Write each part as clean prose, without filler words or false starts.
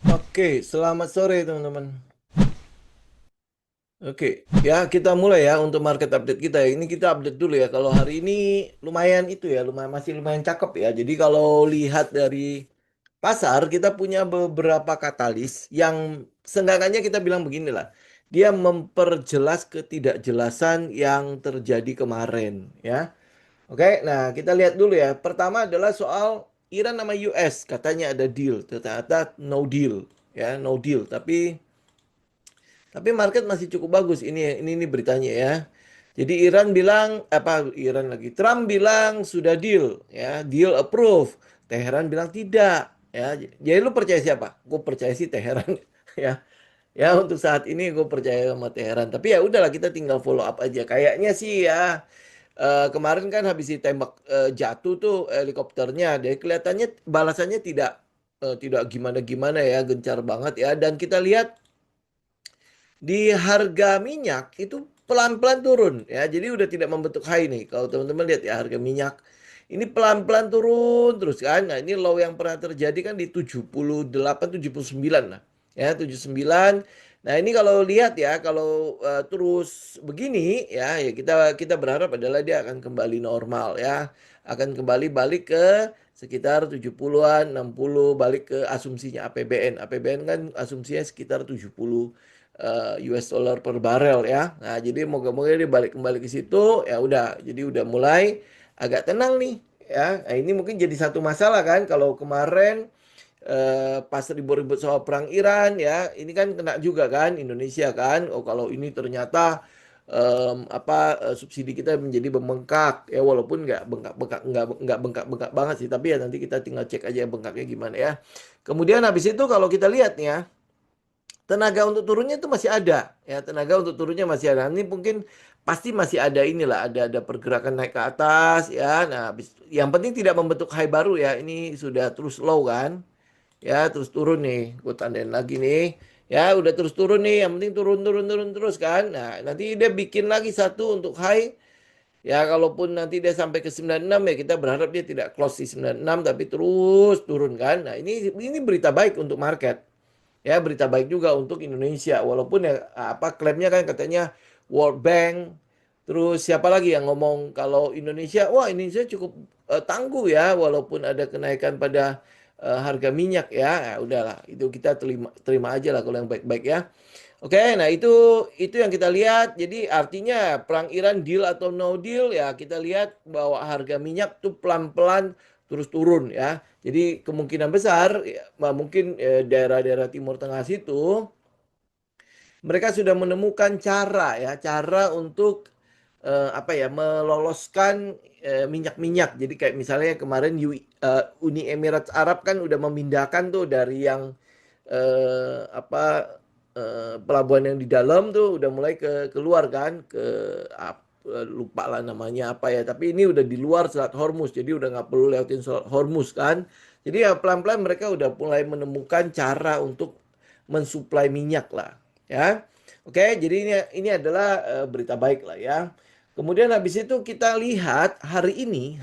Oke, selamat sore teman-teman. Oke, ya kita mulai ya untuk market update kita. Ini kita update dulu ya. Kalau hari ini lumayan itu ya, masih lumayan cakep ya. Jadi kalau lihat dari pasar, kita punya beberapa katalis yang seenggaknya kita bilang beginilah. Dia memperjelas ketidakjelasan yang terjadi kemarin ya. Oke, nah kita lihat dulu ya. Pertama adalah soal Iran sama US. Katanya ada deal, ternyata no deal ya, no deal. Tapi market masih cukup bagus. Ini beritanya ya. Jadi Iran bilang apa, Iran lagi, Trump bilang sudah deal ya, deal approve. Teheran bilang tidak ya. Jadi lu percaya siapa? Gue percaya sih Teheran ya. Ya untuk saat ini gue percaya sama Teheran. Tapi ya udahlah, kita tinggal follow up aja. Kayaknya sih ya, kemarin kan habis ditembak, jatuh tuh helikopternya. Dari kelihatannya balasannya tidak gimana-gimana ya, gencar banget ya. Dan kita lihat di harga minyak itu pelan-pelan turun ya. Jadi udah tidak membentuk high nih. Kalau teman-teman lihat ya, harga minyak ini pelan-pelan turun terus kan. Nah, ini low yang pernah terjadi kan di 78, 79 lah. Ya, 79. Nah, ini kalau lihat ya, kalau terus begini ya, ya kita berharap adalah dia akan kembali normal ya. Akan kembali balik ke sekitar 70-an, 60, balik ke asumsinya APBN. APBN kan asumsinya sekitar 70 US dollar per barel ya. Nah, jadi moga-moga dia balik kembali ke situ ya udah. Jadi udah mulai agak tenang nih ya. Nah, ini mungkin jadi satu masalah kan kalau kemarin pas ribut-ribut soal perang Iran ya, ini kan kena juga kan Indonesia kan. Oh, kalau ini ternyata subsidi kita menjadi membengkak ya, walaupun nggak bengkak-bengkak, nggak bengkak-bengkak banget sih, tapi ya nanti kita tinggal cek aja bengkaknya gimana ya. Kemudian habis itu kalau kita lihat nih ya, tenaga untuk turunnya itu masih ada ya, tenaga untuk turunnya masih ada. Ini mungkin pasti masih ada, inilah ada pergerakan naik ke atas ya. Nah, yang penting tidak membentuk high baru ya. Ini sudah terus low kan ya, terus turun nih. Gue tandain lagi nih ya, udah terus turun nih. Yang penting turun turun turun terus kan. Nah, nanti dia bikin lagi satu untuk high ya. Kalaupun nanti dia sampai ke 96 ya, kita berharap dia tidak close di 96 tapi terus turun kan. Nah, ini berita baik untuk market ya, berita baik juga untuk Indonesia. Walaupun ya apa, klaimnya kan katanya World Bank, terus siapa lagi yang ngomong kalau Indonesia, wah Indonesia cukup tangguh ya walaupun ada kenaikan pada harga minyak ya. Ya udahlah, itu kita terima terima aja lah kalau yang baik-baik ya. Oke, nah itu yang kita lihat. Jadi artinya perang Iran deal atau no deal ya, kita lihat bahwa harga minyak tuh pelan-pelan terus turun ya. Jadi kemungkinan besar ya, mungkin daerah-daerah Timur Tengah situ mereka sudah menemukan cara ya, cara untuk apa ya, meloloskan minyak-minyak. Jadi kayak misalnya kemarin Uni Emirat Arab kan udah memindahkan tuh dari yang pelabuhan yang di dalam tuh udah mulai keluar kan ke lupa lah namanya apa ya, tapi ini udah di luar Selat Hormuz, jadi udah nggak perlu lewatin Selat Hormuz kan. Jadi ya pelan-pelan mereka udah mulai menemukan cara untuk mensuplai minyak lah ya. Oke, jadi ini adalah berita baik lah ya. Kemudian habis itu kita lihat hari ini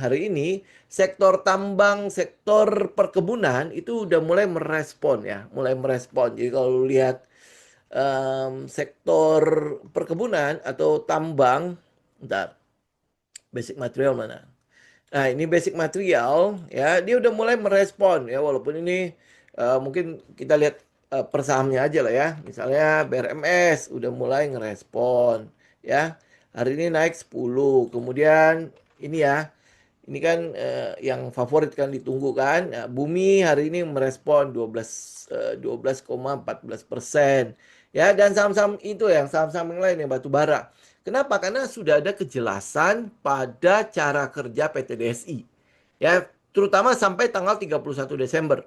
sektor tambang, sektor perkebunan itu udah mulai merespon ya, mulai merespon. Jadi kalau lihat sektor perkebunan atau tambang, bentar, basic material mana? Nah, ini basic material ya, dia udah mulai merespon ya, walaupun ini mungkin kita lihat per sahamnya aja lah ya. Misalnya BRMS udah mulai ngerespon ya. Hari ini naik 10. Kemudian ini ya, ini kan yang favorit kan, ditunggu kan. Nah, Bumi hari ini merespon 12,14%. Ya, dan saham-saham itu, yang saham-saham yang lain yang batu bara. Kenapa? Karena sudah ada kejelasan pada cara kerja PT DSI. Ya, terutama sampai tanggal 31 Desember.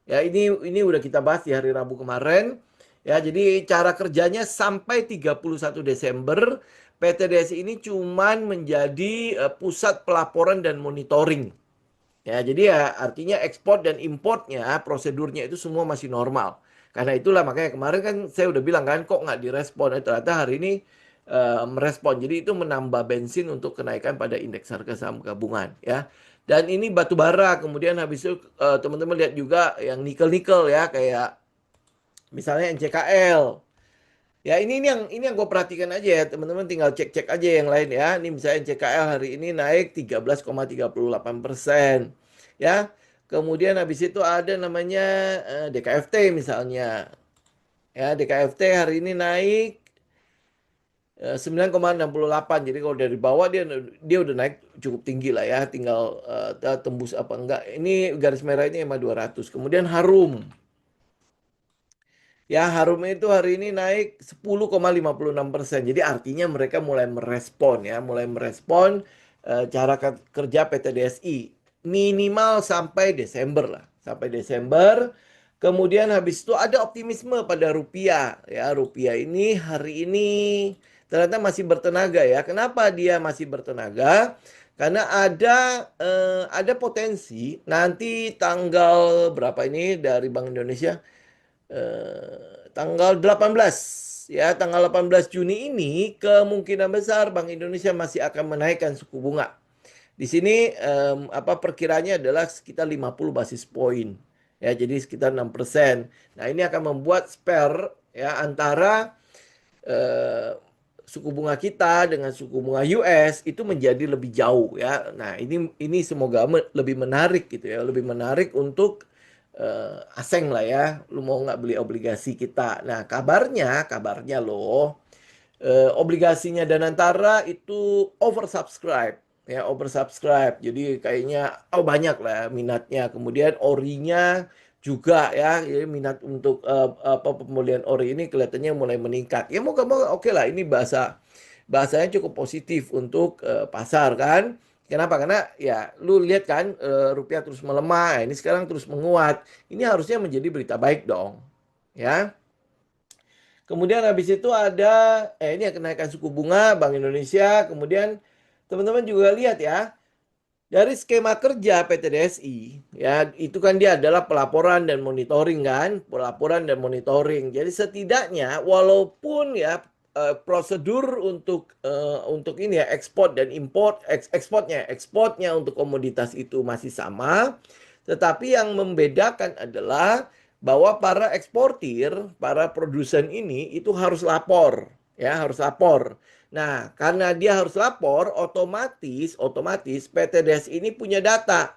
Ya, ini udah kita bahas di hari Rabu kemarin. Ya, jadi cara kerjanya sampai 31 Desember, PT DSI ini cuman menjadi pusat pelaporan dan monitoring. Ya, jadi ya artinya ekspor dan importnya, prosedurnya itu semua masih normal. Karena itulah makanya kemarin kan saya udah bilang kan, kok nggak direspon. Ternyata hari ini merespon. Jadi itu menambah bensin untuk kenaikan pada indeks harga saham gabungan ya. Dan ini batu bara. Kemudian habis itu teman-teman lihat juga yang nikel-nikel ya, kayak Misalnya NCKL. Ya ini yang gue perhatikan aja ya teman-teman, tinggal cek-cek aja yang lain ya. Ini misalnya NCKL hari ini naik 13,38%. Ya. Kemudian habis itu ada namanya DKFT misalnya. Ya, DKFT hari ini naik 9,68. Jadi kalau dari bawah dia udah naik cukup tinggi lah ya. Tinggal tembus apa enggak. Ini garis merah ini EMA 200. Kemudian Harum. Ya, Harum itu hari ini naik 10,56%. Jadi artinya mereka mulai merespon ya, mulai merespon cara kerja PT DSI minimal sampai Desember lah, sampai Desember. Kemudian habis itu ada optimisme pada rupiah ya. Rupiah ini hari ini ternyata masih bertenaga ya. Kenapa dia masih bertenaga? Karena ada potensi nanti tanggal berapa ini dari Bank Indonesia, tanggal 18 ya, tanggal 18 Juni ini kemungkinan besar Bank Indonesia masih akan menaikkan suku bunga. Di sini apa perkiranya adalah sekitar 50 basis poin. Ya, jadi sekitar 6%. Nah, ini akan membuat spare ya antara eh, suku bunga kita dengan suku bunga US itu menjadi lebih jauh ya. Nah, ini semoga lebih menarik gitu ya, lebih menarik untuk asing lah ya. Lu mau nggak beli obligasi kita? Nah, kabarnya loh, obligasinya Danantara itu oversubscribe ya, oversubscribe. Jadi kayaknya banyak lah minatnya. Kemudian orinya juga ya, jadi minat untuk apa pembelian ori ini kelihatannya mulai meningkat. Ya moga-moga oke lah, ini bahasanya cukup positif untuk pasar kan. Kenapa? Karena ya lu lihat kan rupiah terus melemah, ini sekarang terus menguat. Ini harusnya menjadi berita baik dong. Ya. Kemudian habis itu ada ini kenaikan suku bunga Bank Indonesia. Kemudian teman-teman juga lihat ya, dari skema kerja PT DSI ya, itu kan dia adalah pelaporan dan monitoring kan, pelaporan dan monitoring. Jadi setidaknya walaupun ya prosedur untuk ini ya ekspor dan import, ekspornya untuk komoditas itu masih sama, tetapi yang membedakan adalah bahwa para eksportir, para produsen ini itu harus lapor, ya harus lapor. Nah, karena dia harus lapor, otomatis PT DES ini punya data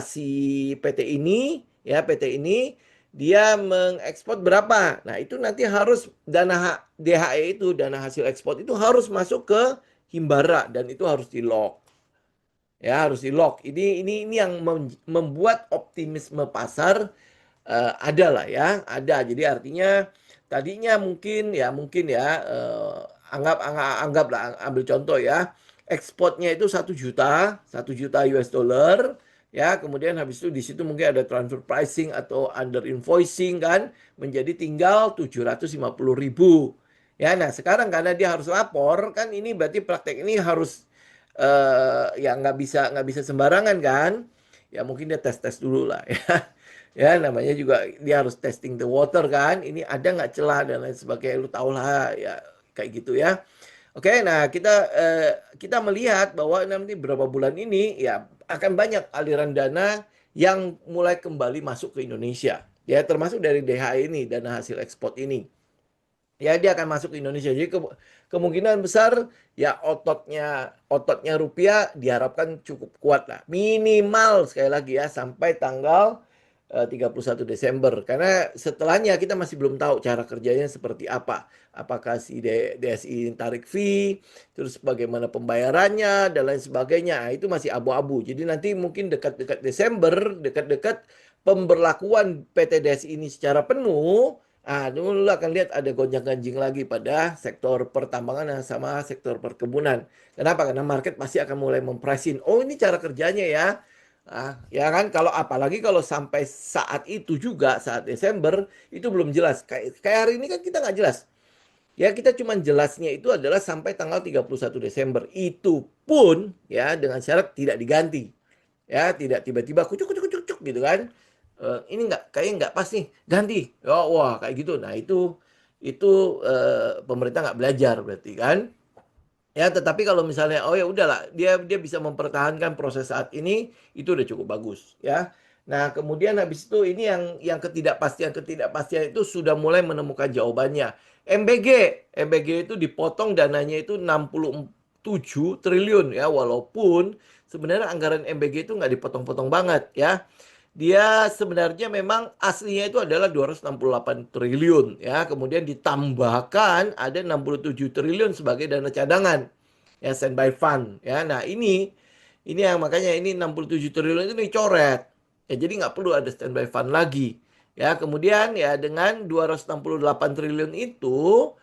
si PT ini, ya PT ini dia mengekspor berapa. Nah, itu nanti harus DHE itu, dana hasil ekspor itu harus masuk ke Himbara dan itu harus di-log. Ya, harus di-log. Ini yang membuat optimisme pasar ada lah ya, ada. Jadi artinya tadinya mungkin ya anggaplah ambil contoh ya, ekspornya itu 1 juta US dollar ya, kemudian habis itu di situ mungkin ada transfer pricing atau under invoicing kan, menjadi tinggal 750.000 ya. Nah sekarang karena dia harus lapor kan, ini berarti praktek ini harus ya nggak bisa sembarangan kan, ya mungkin dia tes dulu lah ya. Ya namanya juga dia harus testing the water kan, ini ada nggak celah dan lain sebagainya, lu tau lah ya kayak gitu ya. Oke, nah kita melihat bahwa nanti beberapa bulan ini ya akan banyak aliran dana yang mulai kembali masuk ke Indonesia ya, termasuk dari DHI ini, dana hasil ekspor ini. Ya dia akan masuk ke Indonesia. Jadi kemungkinan besar ya ototnya rupiah diharapkan cukup kuat lah. Minimal sekali lagi ya sampai tanggal 31 Desember. Karena setelahnya kita masih belum tahu cara kerjanya seperti apa. Apakah si DSI tarik fee, terus bagaimana pembayarannya dan lain sebagainya. Nah, itu masih abu-abu. Jadi nanti mungkin dekat-dekat Desember, dekat-dekat pemberlakuan PT DSI ini secara penuh. Dulu akan lihat ada gonjang-ganjing lagi pada sektor pertambangan sama sektor perkebunan. Kenapa? Karena market pasti akan mulai memprice-in. Oh, ini cara kerjanya ya. Ya kan, kalau apalagi kalau sampai saat itu juga, saat Desember, itu belum jelas. Kayak hari ini kan kita nggak jelas. Ya, kita cuma jelasnya itu adalah sampai tanggal 31 Desember. Itu pun ya dengan syarat tidak diganti. Ya, tidak tiba-tiba kucuk kucuk kucuk kucuk gitu kan. Ini kayaknya nggak pas nih, ganti. Oh, wah kayak gitu. Nah, itu pemerintah nggak belajar berarti kan. Ya, tetapi kalau misalnya oh ya udahlah, dia bisa mempertahankan proses saat ini, itu udah cukup bagus ya. Nah, kemudian habis itu ini yang ketidakpastian itu sudah mulai menemukan jawabannya. MBG, MBG itu dipotong dananya itu 67 triliun ya, walaupun sebenarnya anggaran MBG itu nggak dipotong-potong banget ya. Dia sebenarnya memang aslinya itu adalah 268 triliun ya, kemudian ditambahkan ada 67 triliun sebagai dana cadangan ya, standby fund ya. Nah, ini yang makanya ini 67 triliun itu dicoret. Ya, jadi nggak perlu ada standby fund lagi. Ya, kemudian ya dengan 268 triliun itu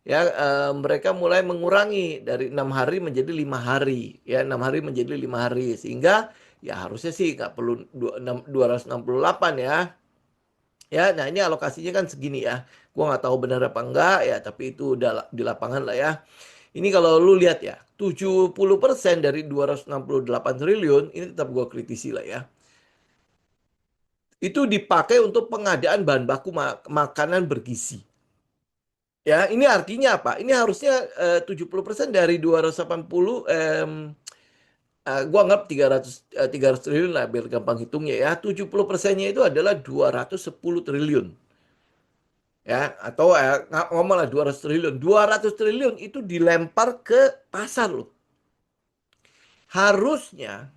ya mereka mulai mengurangi dari 6 hari menjadi 5 hari. Ya, 6 hari menjadi 5 hari sehingga ya harusnya sih nggak perlu 268 ya. Ya, nah ini alokasinya kan segini ya. Gua nggak tahu benar apa enggak ya, tapi itu udah di lapangan lah ya. Ini kalau lu lihat ya, 70% dari 268 triliun, ini tetap gua kritisi lah ya. Itu dipakai untuk pengadaan bahan baku makanan bergizi. Ya, ini artinya apa? Ini harusnya 70% dari 280 gua anggap 300 triliun lah biar gampang hitungnya ya. 70%-nya itu adalah 210 triliun. Ya, atau ngomong lah 200 triliun. 200 triliun itu dilempar ke pasar loh. Harusnya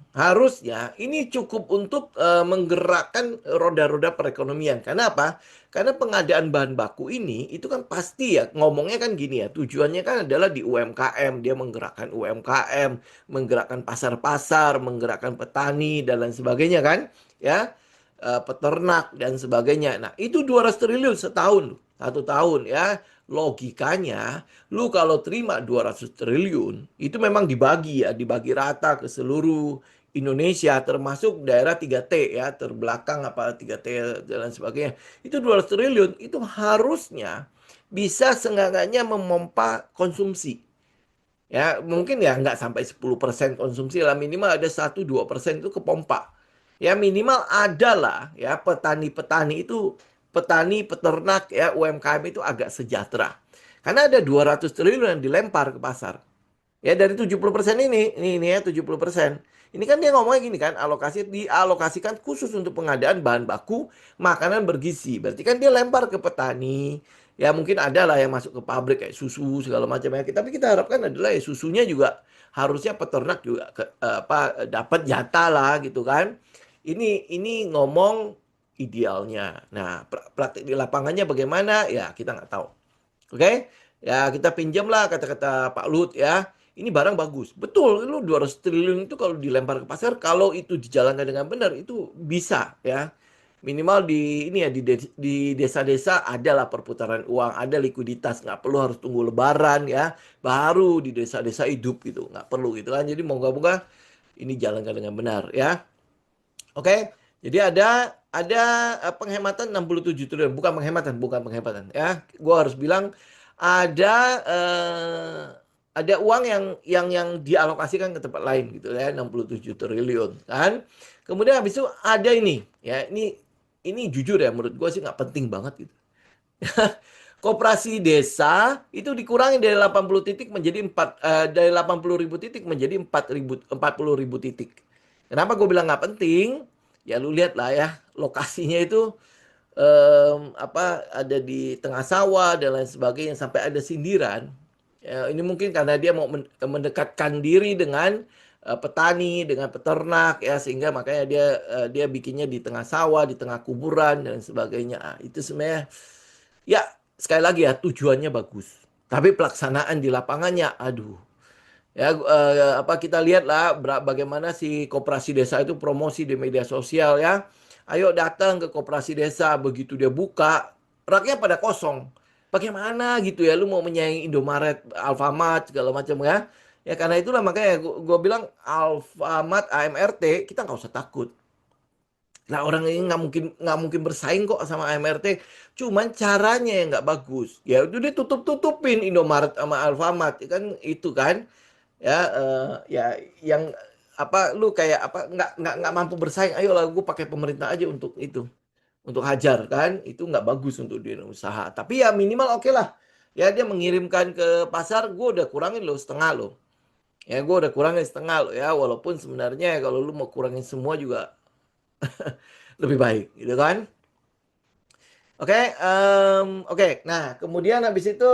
ini cukup untuk menggerakkan roda-roda perekonomian. Karena apa? Karena pengadaan bahan baku ini itu kan pasti ya ngomongnya kan gini ya. Tujuannya kan adalah di UMKM, dia menggerakkan UMKM, menggerakkan pasar-pasar, menggerakkan petani dan lain sebagainya kan, ya. Peternak dan sebagainya. Nah, itu 200 triliun setahun, 1 tahun ya. Logikanya lu kalau terima 200 triliun, itu memang dibagi ya, dibagi rata ke seluruh Indonesia, termasuk daerah 3T ya, terbelakang apa 3T dan lain sebagainya. Itu 200 triliun, itu harusnya bisa seenggaknya memompa konsumsi. Ya, mungkin ya nggak sampai 10% konsumsi lah, minimal ada 1-2% itu kepompa. Ya, minimal ada lah ya petani-petani itu, petani, peternak ya UMKM itu agak sejahtera. Karena ada 200 triliun yang dilempar ke pasar. Ya dari 70% ini ya 70%. Ini kan dia ngomongnya gini kan, alokasi dialokasikan khusus untuk pengadaan bahan baku makanan bergizi. Berarti kan dia lempar ke petani. Ya mungkin ada lah yang masuk ke pabrik kayak susu segala macam ya. Tapi kita harapkan adalah ya susunya juga harusnya peternak juga dapat jatah lah gitu kan. Ini ngomong idealnya. Nah, praktik di lapangannya bagaimana? Ya kita nggak tahu. Oke, ya kita pinjam lah kata-kata Pak Lut ya. Ini barang bagus. Betul, lu 200 triliun itu kalau dilempar ke pasar, kalau itu dijalankan dengan benar, itu bisa ya. Minimal di ini ya di desa-desa adalah perputaran uang, ada likuiditas, nggak perlu harus tunggu lebaran ya. Baru di desa-desa hidup gitu, nggak perlu gitu kan. Jadi moga-moga ini jalankan dengan benar ya. Oke, jadi ada penghematan 67 triliun, bukan penghematan ya. Gua harus bilang ada ada uang yang dialokasikan ke tempat lain gitu ya, 67 triliun kan. Kemudian habis itu ada ini ya, ini jujur ya menurut gua sih nggak penting banget gitu. Koperasi desa itu dikurangi dari 80 titik menjadi 80 ribu titik menjadi 40 ribu titik. Kenapa gue bilang nggak penting? Ya lu lihat lah ya lokasinya itu ada di tengah sawah dan lain sebagainya sampai ada sindiran. Ya, ini mungkin karena dia mau mendekatkan diri dengan petani, dengan peternak ya sehingga makanya dia bikinnya di tengah sawah, di tengah kuburan dan sebagainya. Ah, itu sebenarnya ya, sekali lagi ya tujuannya bagus. Tapi pelaksanaan di lapangannya, aduh. Ya, kita lihat lah bagaimana si koperasi desa itu promosi di media sosial ya. Ayo datang ke koperasi desa, begitu dia buka, raknya pada kosong. Bagaimana gitu ya, lu mau menyaingi Indomaret, Alfamart, segala macam ya. Ya karena itulah makanya gua bilang Alfamart, AMRT, kita nggak usah takut. Nah orang ini nggak mungkin bersaing kok sama AMRT. Cuman caranya yang nggak bagus. Ya itu dia tutupin Indomaret sama Alfamart. Ya kan itu kan ya ya yang lu kayak nggak mampu bersaing. Ayolah gue pakai pemerintah aja untuk itu. Untuk hajar kan itu nggak bagus untuk dunia usaha. Tapi ya minimal oke lah. Ya dia mengirimkan ke pasar gue udah kurangin loh setengah loh. Ya gue udah kurangin setengah loh ya. Walaupun sebenarnya kalau lu mau kurangin semua juga lebih baik, gitu kan? Oke, oke. Nah, kemudian habis itu,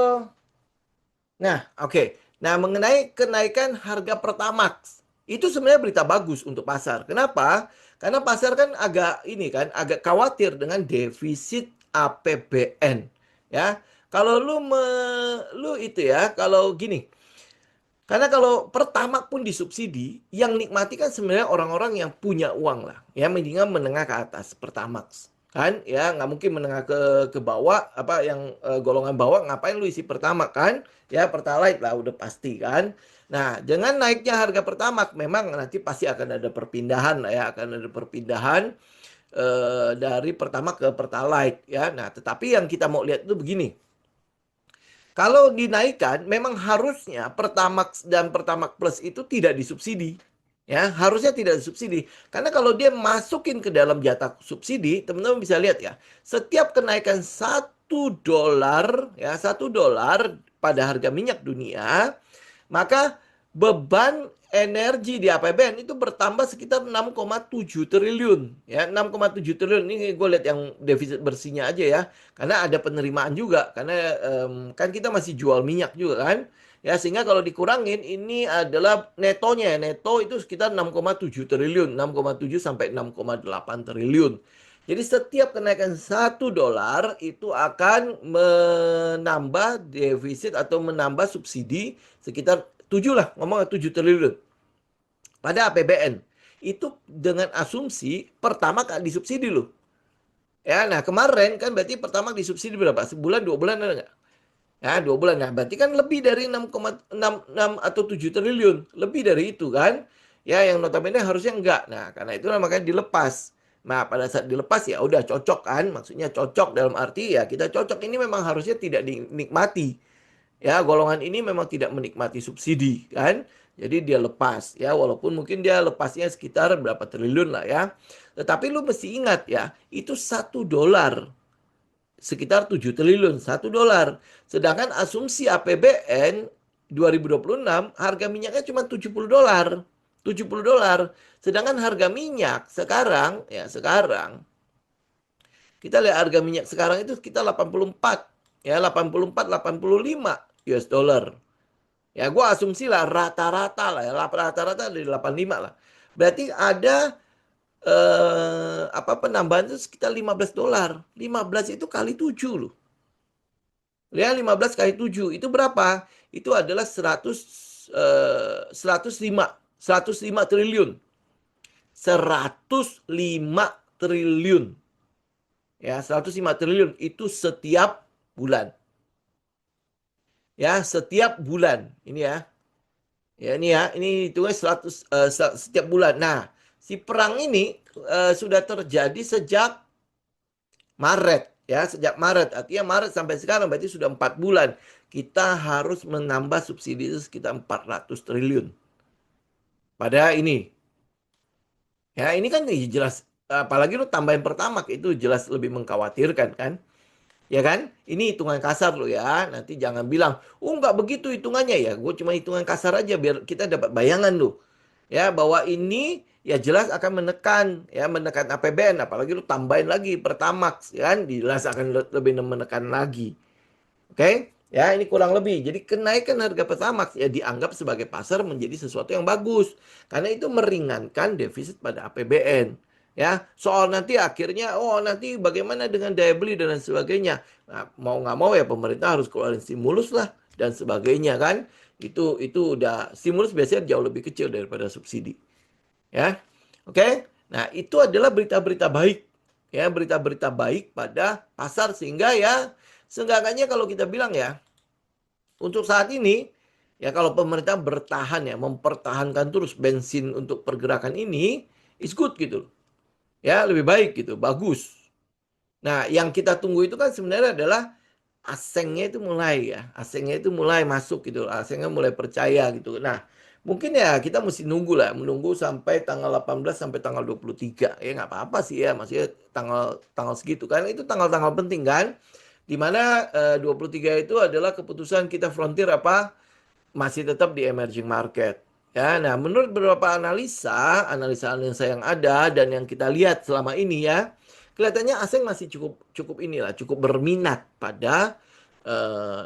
nah, oke. Nah, mengenai kenaikan harga Pertamax, itu sebenarnya berita bagus untuk pasar. Kenapa? Karena pasar kan agak ini kan, agak khawatir dengan defisit APBN, ya. Kalau lu itu ya, kalau gini, karena kalau pertama pun disubsidi, yang nikmati kan sebenarnya orang-orang yang punya uang lah, ya mendingan menengah ke atas Pertamax, kan? Ya nggak mungkin menengah ke bawah, apa yang golongan bawah ngapain lu isi Pertamax kan? Ya Pertalite lah udah pasti kan. Nah dengan naiknya harga Pertamax, memang nanti pasti akan ada perpindahan lah ya, akan ada perpindahan dari Pertamax ke Pertalite ya. Nah tetapi yang kita mau lihat itu begini. Kalau dinaikkan, memang harusnya Pertamax dan Pertamax Plus itu tidak disubsidi. Ya, harusnya tidak disubsidi. Karena kalau dia masukin ke dalam jatah subsidi, teman-teman bisa lihat ya. Setiap kenaikan $1, ya, $1 pada harga minyak dunia, maka beban energi di APBN itu bertambah sekitar 6,7 triliun ya 6,7 triliun ini gue lihat yang defisit bersihnya aja ya karena ada penerimaan juga karena kan kita masih jual minyak juga kan ya sehingga kalau dikurangin ini adalah netonya neto itu sekitar 6,7 triliun 6,7 sampai 6,8 triliun jadi setiap kenaikan $1 itu akan menambah defisit atau menambah subsidi sekitar 7 lah, ngomong 7 triliun pada APBN. Itu dengan asumsi pertama kan disubsidi loh. Ya, nah kemarin kan berarti pertama disubsidi berapa? Sebulan, 2 bulan ada nggak? Ya, 2 bulan. Nah, berarti kan lebih dari 6,66 atau 7 triliun. Lebih dari itu kan. Ya, yang notabene harusnya enggak. Nah, karena itulah makanya dilepas. Nah, pada saat dilepas ya udah cocok kan. Maksudnya cocok dalam arti ya kita cocok ini memang harusnya tidak dinikmati. Ya, golongan ini memang tidak menikmati subsidi kan. Jadi dia lepas ya, walaupun mungkin dia lepasnya sekitar berapa triliun lah ya. Tetapi lu mesti ingat ya, itu $1 sekitar 7 triliun $1. Sedangkan asumsi APBN 2026 harga minyaknya cuma $70. $70. Sedangkan harga minyak sekarang ya sekarang kita lihat harga minyak sekarang itu sekitar 84 ya 84 85 US dollar. Ya gue asumsi lah rata-rata lah ya rata-rata dari 85 lah. Berarti ada apa penambahan itu sekitar $15. 15 itu kali 7 loh. Ya 15 kali 7 itu berapa? Itu adalah 105 triliun. 105 triliun. Ya, 105 triliun itu setiap bulan. Ya, setiap bulan. Ini ya. Ya, ini ya. Ini hitungnya 100 setiap bulan. Nah, si perang ini sudah terjadi sejak Maret ya, sejak Maret. Artinya Maret sampai sekarang berarti sudah 4 bulan. Kita harus menambah subsidi itu sekitar 400 triliun. Pada ini. Ya, ini kan jelas apalagi lu tambahin pertamax itu jelas lebih mengkhawatirkan kan? Ya kan? Ini hitungan kasar lo ya. Nanti jangan bilang, "Oh, nggak begitu hitungannya ya." Gue cuma hitungan kasar aja biar kita dapat bayangan lo. Ya, bahwa ini ya jelas akan menekan APBN apalagi lu tambahin lagi Pertamax ya kan jelas akan lebih menekan lagi. Oke? Ya, ini kurang lebih. Jadi kenaikan harga Pertamax ya dianggap sebagai pasar menjadi sesuatu yang bagus karena itu meringankan defisit pada APBN. Ya, soal nanti akhirnya oh nanti bagaimana dengan daya beli dan lain sebagainya. Nah, mau nggak mau ya pemerintah harus keluarin stimulus lah dan sebagainya kan. Itu udah stimulus biasanya jauh lebih kecil daripada subsidi. Ya. Oke. Nah, itu adalah berita-berita baik. Ya, berita-berita baik pada pasar sehingga ya seenggaknya kalau kita bilang ya untuk saat ini ya kalau pemerintah bertahan ya mempertahankan terus bensin untuk pergerakan ini is good gitu. Ya, lebih baik gitu, bagus. Nah, yang kita tunggu itu kan sebenarnya adalah asengnya itu mulai ya, asengnya itu mulai masuk gitu, asengnya mulai percaya gitu. Nah, mungkin ya kita mesti nunggu lah, menunggu sampai tanggal 18 sampai tanggal 23. Ya nggak apa-apa sih ya, maksudnya tanggal tanggal segitu kan, itu tanggal-tanggal penting kan. Di mana 23 itu adalah keputusan kita frontier apa masih tetap di emerging market. Ya, nah menurut beberapa analisa yang ada dan yang kita lihat selama ini ya, kelihatannya asing masih cukup cukup inilah, cukup berminat pada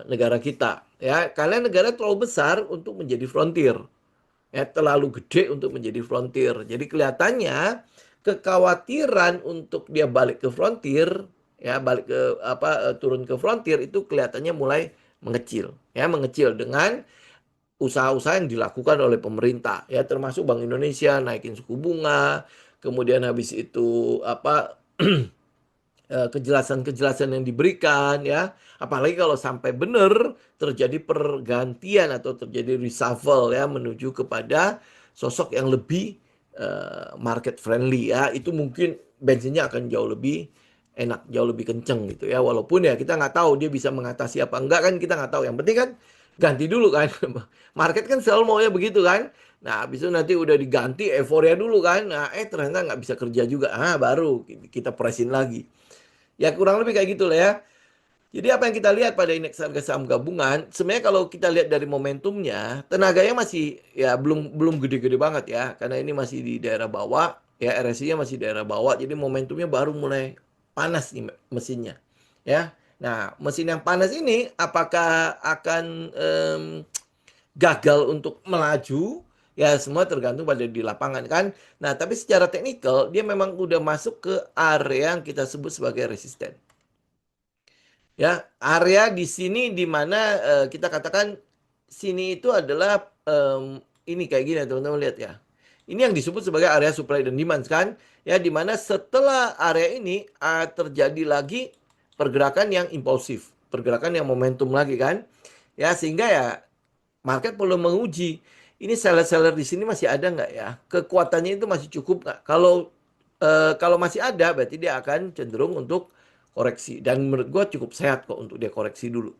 negara kita. Ya, karena negara terlalu besar untuk menjadi frontier, ya terlalu gede untuk menjadi frontier. Jadi kelihatannya kekhawatiran untuk dia balik ke frontier, ya balik ke turun ke frontier itu kelihatannya mulai mengecil, ya mengecil dengan usaha-usaha yang dilakukan oleh pemerintah ya termasuk Bank Indonesia naikin suku bunga kemudian habis itu kejelasan-kejelasan yang diberikan ya apalagi kalau sampai benar terjadi pergantian atau terjadi reshuffle ya menuju kepada sosok yang lebih market friendly ya itu mungkin bensinnya akan jauh lebih enak jauh lebih kenceng gitu ya walaupun ya kita nggak tahu dia bisa mengatasi apa enggak kan kita nggak tahu yang penting kan ganti dulu kan market kan selalu maunya begitu kan nah habis itu nanti udah diganti euforia dulu kan nah ternyata nggak bisa kerja juga baru kita presin lagi. Ya kurang lebih kayak gitu lah ya. Jadi apa yang kita lihat pada indeks harga saham gabungan, sebenarnya kalau kita lihat dari momentumnya, tenaganya masih ya belum belum gede-gede banget ya, karena ini masih di daerah bawah, ya RSI-nya masih daerah bawah, jadi momentumnya baru mulai panas nih mesinnya, ya. Nah, mesin yang panas ini apakah akan gagal untuk melaju? Ya semua tergantung pada di lapangan kan. Nah, tapi secara teknikal dia memang udah masuk ke area yang kita sebut sebagai resisten. Ya, area di sini di mana kita katakan sini itu adalah ini kayak gini teman-teman lihat ya. Ini yang disebut sebagai area supply dan demand kan, ya di mana setelah area ini terjadi lagi pergerakan yang impulsif, pergerakan yang momentum lagi kan. Ya sehingga ya market perlu menguji ini seller-seller di sini masih ada nggak ya? Kekuatannya itu masih cukup nggak? Kalau masih ada, berarti dia akan cenderung untuk koreksi. Dan menurut gue cukup sehat kok untuk dia koreksi dulu.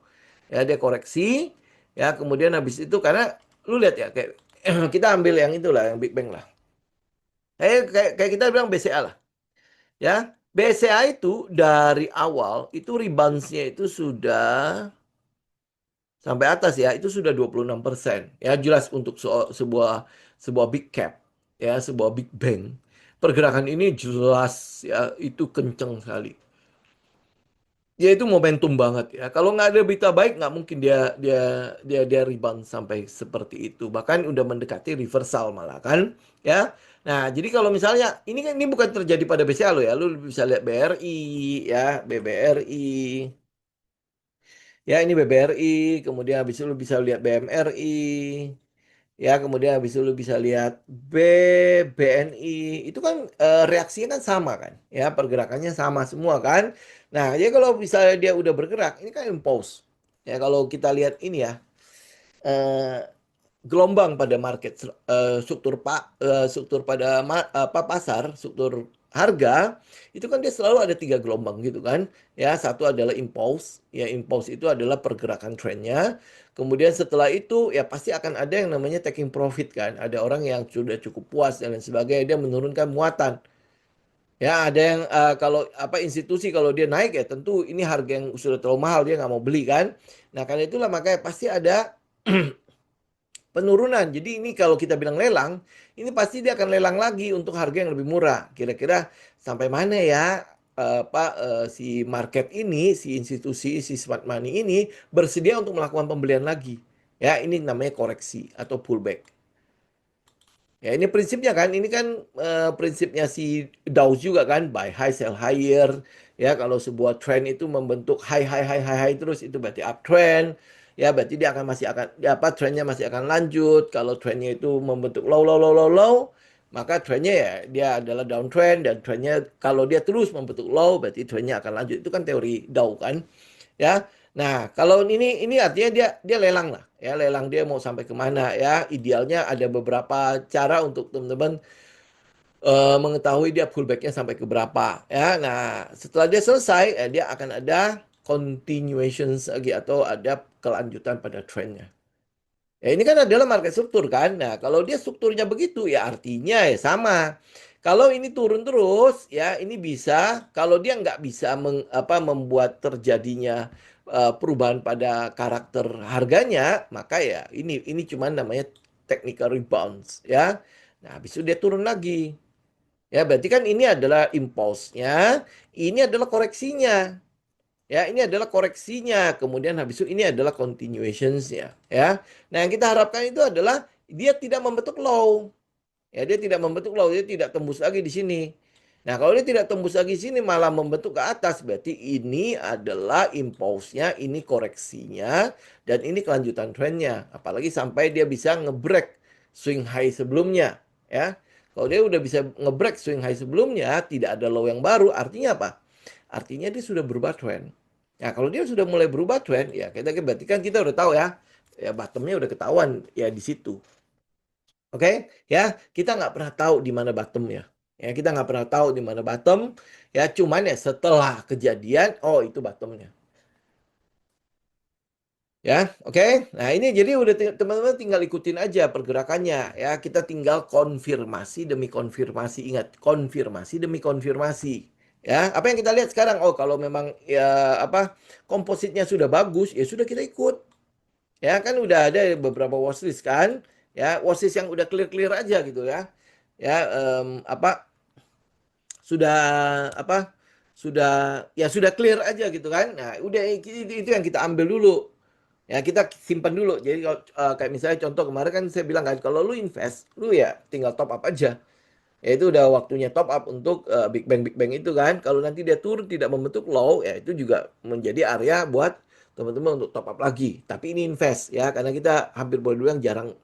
Ya dia koreksi, ya kemudian habis itu karena lu lihat ya kayak kita ambil yang itulah yang Big Bang lah. Kayak kita bilang BCA lah, ya. BCA itu dari awal itu rebounds-nya itu sudah sampai atas ya itu sudah 26%. Ya jelas untuk sebuah sebuah big cap ya sebuah big bang. Pergerakan ini jelas ya itu kenceng sekali. Ya itu momentum banget ya. Kalau nggak ada berita baik nggak mungkin dia rebound sampai seperti itu. Bahkan udah mendekati reversal malah kan ya. Nah, jadi kalau misalnya ini kan ini bukan terjadi pada BCA lo ya. Lu bisa lihat BRI ya, BBRI. Ya, ini BBRI, kemudian habis itu lu bisa lihat BMRI, ya, kemudian habis itu lu bisa lihat BNI. Itu kan reaksinya kan sama kan, ya, pergerakannya sama semua kan. Nah, jadi kalau misalnya dia udah bergerak, ini kan impulse. Ya, kalau kita lihat ini ya, eh, gelombang pada market struktur pada pasar struktur harga itu kan dia selalu ada tiga gelombang gitu kan ya satu adalah impulse ya impulse itu adalah pergerakan trennya kemudian setelah itu ya pasti akan ada yang namanya taking profit kan ada orang yang sudah cukup puas dan lain sebagainya dia menurunkan muatan ya ada yang kalau apa institusi kalau dia naik ya tentu ini harga yang sudah terlalu mahal dia nggak mau beli kan nah karena itulah makanya pasti ada penurunan. Jadi ini kalau kita bilang lelang, ini pasti dia akan lelang lagi untuk harga yang lebih murah. Kira-kira sampai mana ya Pak si market ini, si institusi, si smart money ini bersedia untuk melakukan pembelian lagi. Ya, ini namanya koreksi atau pullback. Ya, ini prinsipnya kan, ini kan prinsipnya si Dow juga kan, buy high, sell higher. Ya, kalau sebuah trend itu membentuk high, high, high, high, high terus itu berarti uptrend. Ya, berarti dia akan masih akan, ya apa, trendnya masih akan lanjut. Kalau trendnya itu membentuk low, low, low, low, low, maka trendnya ya dia adalah downtrend dan trendnya kalau dia terus membentuk low, berarti trendnya akan lanjut. Itu kan teori Dow kan ya. Nah, kalau ini artinya dia lelang lah, ya lelang dia mau sampai kemana ya. Idealnya ada beberapa cara untuk teman-teman mengetahui dia pullbacknya sampai ke berapa ya. Nah, setelah dia selesai, dia akan ada continuation lagi atau ada kelanjutan pada trennya. Ya, ini kan adalah market struktur kan. Nah, kalau dia strukturnya begitu ya artinya ya sama. Kalau ini turun terus ya ini bisa kalau dia nggak bisa membuat terjadinya perubahan pada karakter harganya, maka ya ini cuman namanya technical rebounds ya. Nah, habis itu dia turun lagi. Ya, berarti kan ini adalah impulse-nya, ini adalah koreksinya. Ya, ini adalah koreksinya. Kemudian habis itu ini adalah continuations-nya, ya. Nah, yang kita harapkan itu adalah dia tidak membentuk low. Ya, dia tidak membentuk low, dia tidak tembus lagi di sini. Nah, kalau dia tidak tembus lagi di sini malah membentuk ke atas, berarti ini adalah impulse-nya, ini koreksinya, dan ini kelanjutan trennya. Apalagi sampai dia bisa ngebreak swing high sebelumnya, ya. Kalau dia udah bisa ngebreak swing high sebelumnya, tidak ada low yang baru, artinya apa? Artinya dia sudah berubah trend. Nah, kalau dia sudah mulai berubah trend, ya kita berarti kan kita udah tahu ya, ya bottomnya udah ketahuan ya di situ. Oke, ya kita nggak pernah tahu di mana bottomnya. Ya kita nggak pernah tahu di mana bottom. Ya cuman ya setelah kejadian, oh itu bottomnya. Ya, oke. Nah ini jadi udah teman-teman tinggal ikutin aja pergerakannya. Ya kita tinggal konfirmasi demi konfirmasi. Ingat, konfirmasi demi konfirmasi. Ya, apa yang kita lihat sekarang? Oh kalau memang ya apa kompositnya sudah bagus, ya sudah kita ikut. Ya kan udah ada beberapa watchlist kan, ya watchlist yang udah clear-clear aja gitu ya. Ya apa sudah apa sudah ya sudah clear aja gitu kan. Nah, udah itu yang kita ambil dulu. Ya kita simpan dulu. Jadi kalau kayak misalnya contoh kemarin kan saya bilang kan kalau lu invest, lu ya tinggal top up aja. Ya itu udah waktunya top up untuk Big Bang itu kan. Kalau nanti dia turun tidak membentuk low, ya itu juga menjadi area buat teman-teman untuk top up lagi. Tapi ini invest ya, karena kita hampir boleh bilang jarang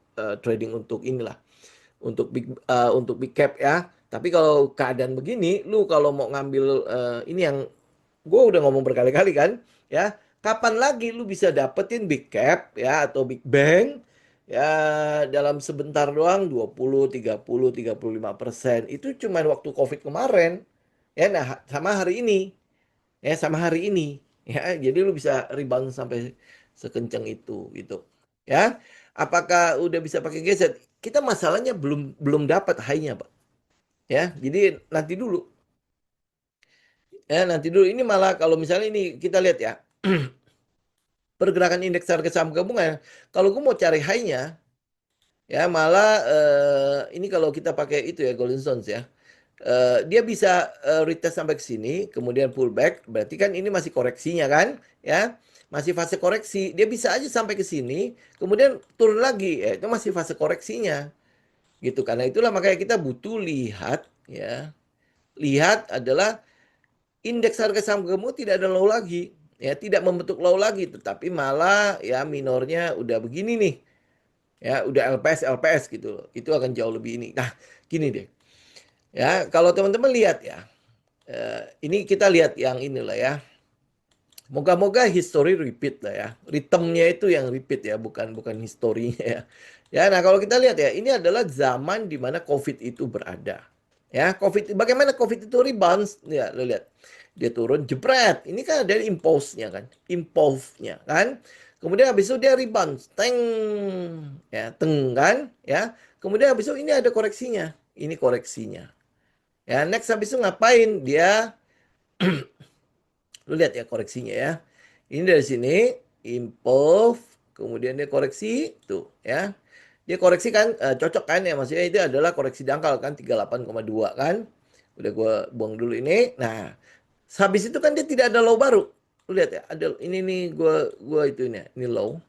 trading untuk inilah, untuk big cap ya. Tapi kalau keadaan begini, lu kalau mau ngambil ini yang gue udah ngomong berkali-kali kan, ya kapan lagi lu bisa dapetin big cap ya atau big bang ya dalam sebentar doang 20, 30, 35%. Itu cuma waktu COVID kemarin. Ya nah sama hari ini. Ya sama hari ini. Ya jadi lu bisa rebound sampai sekencang itu gitu. Ya. Apakah udah bisa pakai geset? Kita masalahnya belum belum dapat high-nya, Pak. Ya, jadi nanti dulu. Ya, nanti dulu ini malah kalau misalnya ini kita lihat ya, pergerakan indeks harga saham gabungan. Kalau gue mau cari high-nya, ya malah ini kalau kita pakai itu ya Golden Stones ya. Dia bisa retest sampai ke sini, kemudian pullback, berarti kan ini masih koreksinya kan, ya. Masih fase koreksi, dia bisa aja sampai ke sini, kemudian turun lagi, ya itu masih fase koreksinya. Gitu. Karena itulah makanya kita butuh lihat ya. Lihat adalah indeks harga saham gabungan tidak ada low lagi. Ya, tidak membentuk low lagi, tetapi malah ya minornya udah begini nih. Ya, udah LPS LPS gitu loh. Itu akan jauh lebih ini. Nah, gini deh. Ya, kalau teman-teman lihat ya. Ini kita lihat yang inilah ya. Moga-moga history repeat lah ya. Rhythmnya itu yang repeat ya, bukan bukan historinya ya. Ya, nah kalau kita lihat ya, ini adalah zaman di mana COVID itu berada. Ya, COVID, bagaimana COVID itu rebounds? Ya, lo lihat. Dia turun, jebret. Ini kan ada impulse-nya kan. Impulse-nya kan. Kemudian habis itu dia rebound. Teng. Ya, teng kan. Ya. Kemudian habis itu ini ada koreksinya. Ini koreksinya. Ya, next habis itu ngapain? Dia lu lihat ya koreksinya ya. Ini dari sini impulse, kemudian dia koreksi tuh ya. Dia koreksi kan cocok kan ya maksudnya itu adalah koreksi dangkal kan 38,2 kan. Udah gua buang dulu ini. Nah, habis itu kan dia tidak ada low baru. Lu lihat ya, ada ini nih gua itu ini low.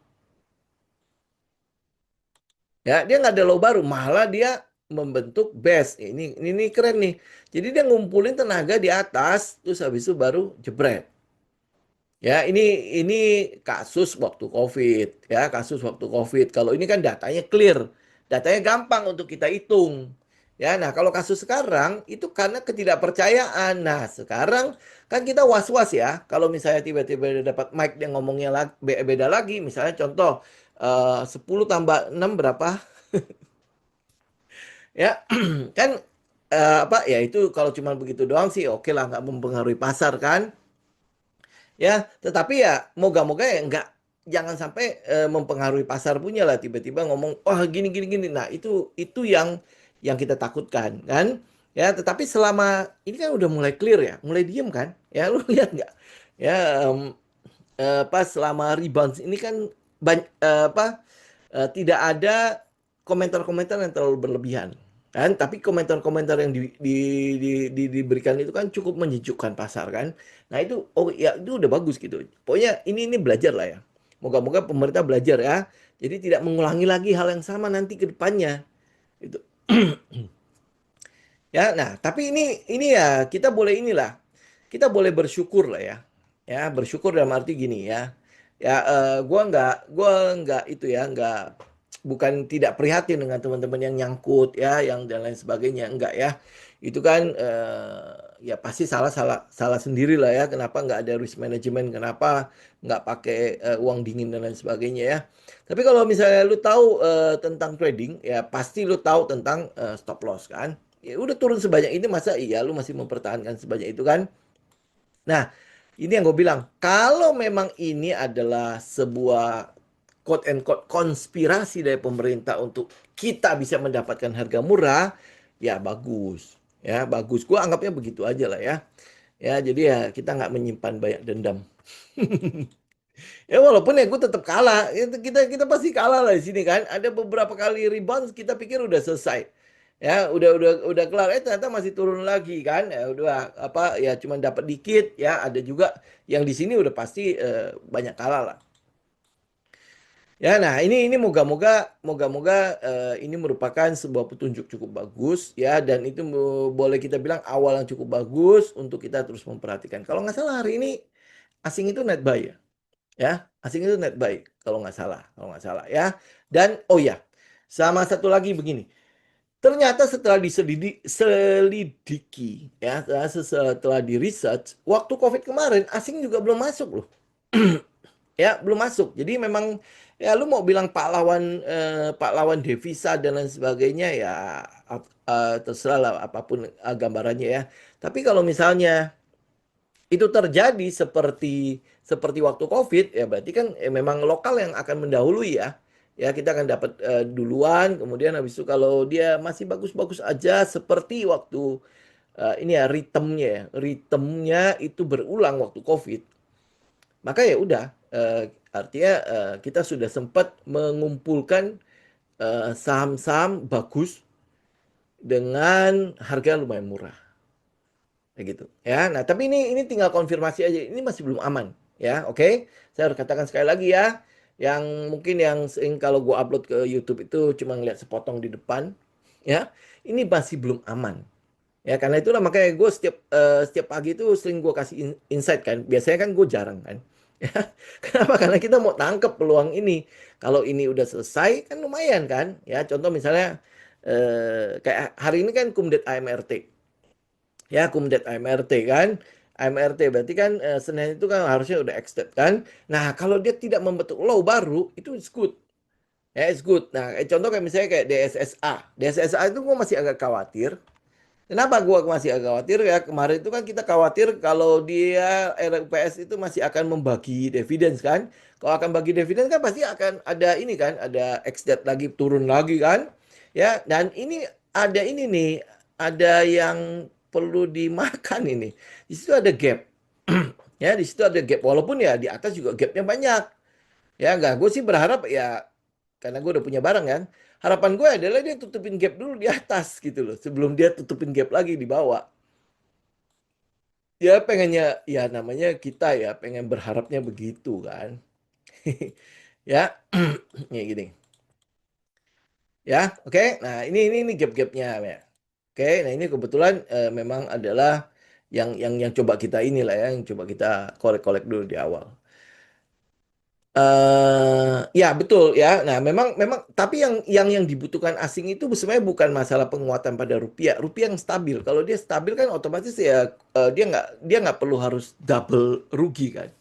Ya, dia nggak ada low baru, malah dia membentuk base. Ini keren nih. Jadi dia ngumpulin tenaga di atas, terus habis itu baru jebret. Ya, ini kasus waktu COVID, ya, kasus waktu COVID. Kalau ini kan datanya clear, datanya gampang untuk kita hitung. Ya, nah kalau kasus sekarang itu karena ketidakpercayaan. Nah, sekarang kan kita was-was ya. Kalau misalnya tiba-tiba dapat mic yang ngomongnya beda lagi, misalnya contoh 10 tambah 6 berapa? Ya, kan apa ya itu kalau cuma begitu doang sih oke lah nggak mempengaruhi pasar kan. Ya, tetapi ya moga-moga ya enggak jangan sampai mempengaruhi pasar punya lah tiba-tiba ngomong wah gini gini gini. Nah, itu yang kita takutkan kan. Ya, tetapi selama ini kan udah mulai clear ya, mulai diem kan? Ya, lu lihat nggak? Ya, pas selama rebound ini kan apa tidak ada komentar-komentar yang terlalu berlebihan kan, tapi komentar-komentar yang diberikan itu kan cukup menyejukkan pasar kan. Nah itu, oh ya itu udah bagus gitu. Pokoknya ini belajar lah ya. Moga-moga pemerintah belajar ya. Jadi tidak mengulangi lagi hal yang sama nanti ke depannya. Itu. Ya, nah tapi ini ya kita boleh inilah, kita boleh bersyukur lah ya. Ya bersyukur dalam arti gini ya. Ya, gua nggak itu ya, nggak, bukan tidak prihatin dengan teman-teman yang nyangkut ya, yang dan lain sebagainya, enggak ya. Itu kan ya pasti salah salah salah sendiri lah ya. Kenapa nggak ada risk management? Kenapa nggak pakai uang dingin dan lain sebagainya ya. Tapi kalau misalnya lu tahu tentang trading, ya pasti lu tahu tentang stop loss kan. Ya udah turun sebanyak ini, masa iya lu masih mempertahankan sebanyak itu kan? Nah, ini yang gue bilang, kalau memang ini adalah sebuah quote and quote konspirasi dari pemerintah untuk kita bisa mendapatkan harga murah, ya bagus. Ya, bagus. Gue anggapnya begitu aja lah ya. Ya, jadi ya kita nggak menyimpan banyak dendam. Ya walaupun ya gue tetap kalah. Kita kita pasti kalah lah di sini kan. Ada beberapa kali rebound kita pikir udah selesai. Ya, udah kelar, ternyata masih turun lagi kan. Ya udah apa ya, cuma dapat dikit ya. Ada juga yang di sini udah pasti banyak kalah lah. Ya, nah ini moga-moga ini merupakan sebuah petunjuk cukup bagus ya, dan itu boleh kita bilang awal yang cukup bagus untuk kita terus memperhatikan. Kalau nggak salah hari ini asing itu net buy ya. Ya, asing itu net buy kalau nggak salah ya. Dan oh ya, sama satu lagi begini. Ternyata setelah diselidiki ya, setelah di research, waktu COVID kemarin asing juga belum masuk loh. Ya, belum masuk. Jadi memang ya lu mau bilang pahlawan devisa dan lain sebagainya ya terserah lah apapun gambarannya ya. Tapi kalau misalnya itu terjadi seperti seperti waktu COVID, ya berarti kan memang lokal yang akan mendahului ya. Ya kita akan dapat duluan, kemudian habis itu kalau dia masih bagus-bagus aja seperti waktu ini ya ritmenya itu berulang waktu COVID, maka ya udah artinya kita sudah sempat mengumpulkan saham-saham bagus dengan harga lumayan murah. Kayak gitu ya. Nah tapi ini tinggal konfirmasi aja, ini masih belum aman ya. Oke, saya harus katakan sekali lagi ya, yang mungkin yang sering kalau gua upload ke YouTube itu cuma ngeliat sepotong di depan ya, ini masih belum aman ya. Karena itulah makanya gue setiap pagi itu sering gue kasih insight kan, biasanya kan gue jarang kan ya. Kenapa? Karena kita mau tangkep peluang ini. Kalau ini udah selesai kan lumayan kan ya. Contoh misalnya kayak hari ini kan kumdet AMRT ya, kumdet AMRT kan. AMRT berarti kan Senin itu kan harusnya udah extend kan. Nah kalau dia tidak membentuk low baru itu it's good ya, it's good. Nah contoh kayak misalnya kayak DSSA itu gue masih agak khawatir. Kenapa gue masih agak khawatir ya, kemarin itu kan kita khawatir kalau dia RUPS itu masih akan membagi dividen kan. Kalau akan bagi dividen kan pasti akan ada ini kan, ada ex-debt lagi turun lagi kan. Ya, dan ini nih, ada yang perlu dimakan ini. Di situ ada gap. Ya, di situ ada gap. Walaupun ya di atas juga gapnya banyak. Ya, enggak, gue sih berharap ya, karena gue udah punya barang kan. Harapan gue adalah dia tutupin gap dulu di atas gitu loh, sebelum dia tutupin gap lagi di bawah. Ya pengennya, ya namanya kita ya pengen berharapnya begitu kan. Ya, ya gini. Ya, oke. Nah, ini gap-gapnya ya. Oke, nah ini kebetulan memang adalah yang coba kita inilah ya, yang coba kita korek-korek dulu di awal. Ya betul ya. Nah, memang memang tapi yang dibutuhkan asing itu sebenarnya bukan masalah penguatan pada rupiah. Rupiah yang stabil. Kalau dia stabil kan otomatis ya dia nggak perlu harus double rugi kan.